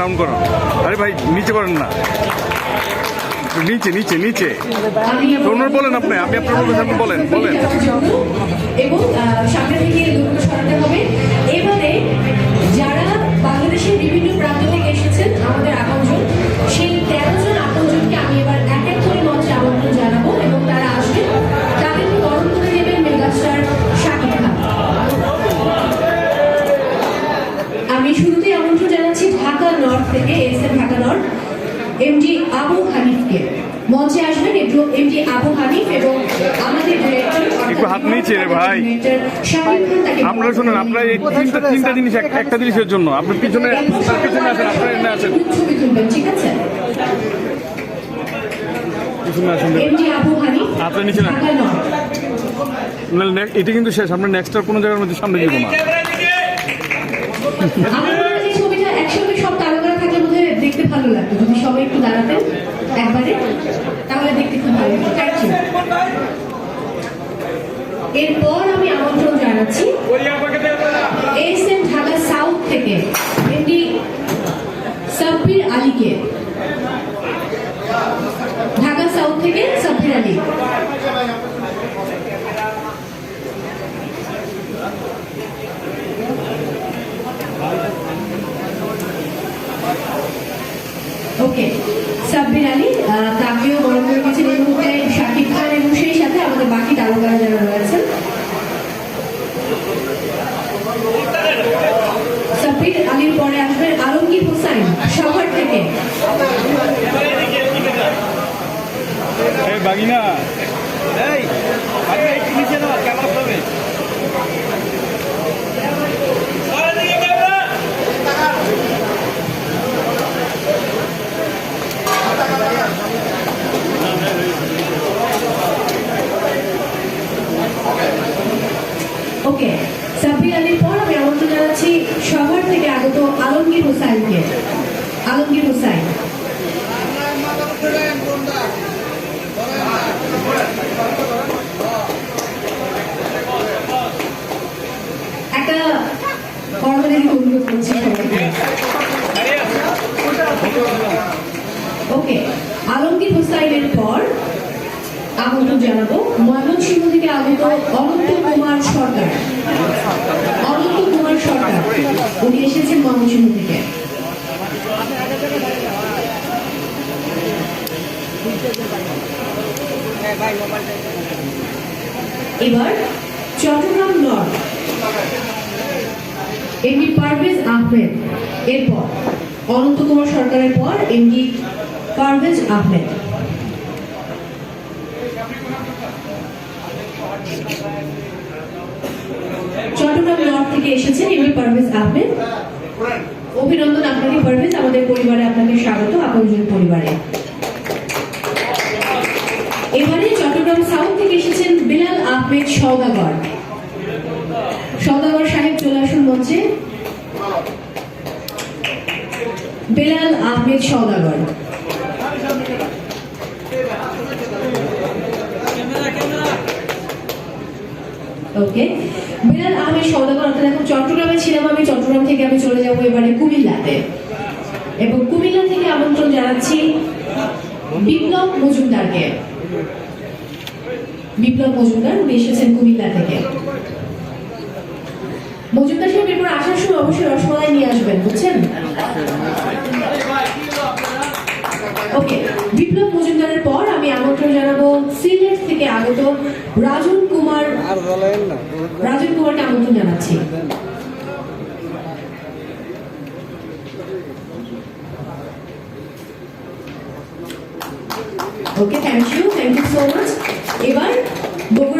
Down করো। আরে ভাই নিচে করেন না, নিচে নিচে নিচে। ওনার বলেন আপনি, আমি আপনার বলেন বলেন। এবং সামনে থেকে লোকগুলো সরাতে হবে। এবারে যারা বাংলাদেশের বিভিন্ন প্রান্ত থেকে এসেছেন আমাদের আপনজন, সেই 13 জন আপনজনকে আমি এবার এক এক করে মঞ্চে আমন্ত্রণ জানাবো এবং তারা আসবেন, তাদেরকে বরণ করে দেবেন মেগাস্টার শাকিব খান। আমি শুরুতেই আমন্ত্রণ জানাচ্ছি ঢাকা নর্থ থেকে, SM Dhaka north, MD Abu হানিফকে। মঞ্চে আসবেন এমডি আবু হানিফ এবং আমাদের ডিরেক্টর একটু হাত নিচে রে ভাই। আপনারা শুনুন, আপনারা এই তিনটা জিনিস একটা জিনিসের জন্য আপনার পিছনে পিছনে আসেন, আপনারা এখানে আসেন, ছবি তুলবেন, ঠিক আছে? পিছনে আসেন, এমডি আবু হানিফ আপনার নিচে না। ঢাকা নর্থ। এটা কিন্তু শেষ, আমরা নেক্সট আর কোনো জায়গার মধ্যে সামনে দিব না। আপনারা যে ছবিটা একসঙ্গে সব তারকারা থাকলে বোধহয় দেখতে ভালো লাগতো, যদি সবাই একটু দাঁড়াতেন একবারে, তাহলে দেখতে খুব ভালো লাগতো। Thank you. এরপর আমি আমন্ত্রণ জানাচ্ছি এসএম ঢাকা সাউথ থেকে এমডি সাব্বির আলীকে। ঢাকা সাউথ থেকে সাব্বির আলী। ওকে, সাব্বির আলী তাকেও বরণ করে গেছেন এই মুহূর্তে শাকিব খান এবং সেই সাথে আমাদের বাকি তারকারা যারা রয়েছেন। সাব্বির আলীর পরে আসবেন আলমগীর হোসাইন শহর থেকে। বাগিনা ওকে, সাব্বির আলীর পর আমি আমন্ত্রণ জানাচ্ছি শহর থেকে আগত আলমগীর হোসাইনকে। আলমগীর হোসাইন। একটা কর্মচারী অনুরোধ করছি সবাইকে। ওকে, আলমগীর হোসাইনের পর আমন্ত্রণ জানাবো ময়মনসিংহ থেকে আগত অনন্ত কুমার সরকার। অনন্ত কুমার সরকার, উনি এসেছেন ময়মনসিংহ থেকে। এবার চট্টগ্রাম নর্থ, এমডি পারভেজ আহমেদ। এরপর অনন্ত কুমার সরকারের পর এমডি পারভেজ আহমেদ। চট্টগ্রাম নর্থ থেকে এসেছেন এমডি পারভেজ আহমেদ। অভিনন্দন আপনাকে পারভেজ, আমাদের পরিবারে আপনাকে স্বাগত, আপনজন পরিবারে। এবারে চট্টগ্রাম সাউথ থেকে এসেছেন বিলাল আহমেদ সওদাগর। সওদাগর সাহেব চলে আসুন মঞ্চে। বিলাল আহমেদ সওদাগর। ওকে, বিলাল আহমেদ সওদাগর। অর্থাৎ এখন চট্টগ্রামে ছিলাম আমি, চট্টগ্রাম থেকে আমি চলে যাবো এবারে কুমিল্লাতে, এবং কুমিল্লা থেকে আমন্ত্রণ জানাচ্ছি বিপ্লব মজুমদারকে। বিপ্লব মজুমদার, উনি এসেছেন কুমিল্লা থেকে। মজুমদার সাহেব এরপর আসার সময় অবশ্যই রসমালাই নিয়ে আসবেন, বুঝছেন? ওকে, বিপ্লব মজুমদারের পর আমি আমন্ত্রণ জানাবো সিলেট থেকে আগত রাজন কুমার। রাজন কুমারকে আমন্ত্রণ জানাচ্ছি। ওকে, থ্যাংক ইউ সো মাচ। এবার বগুড়া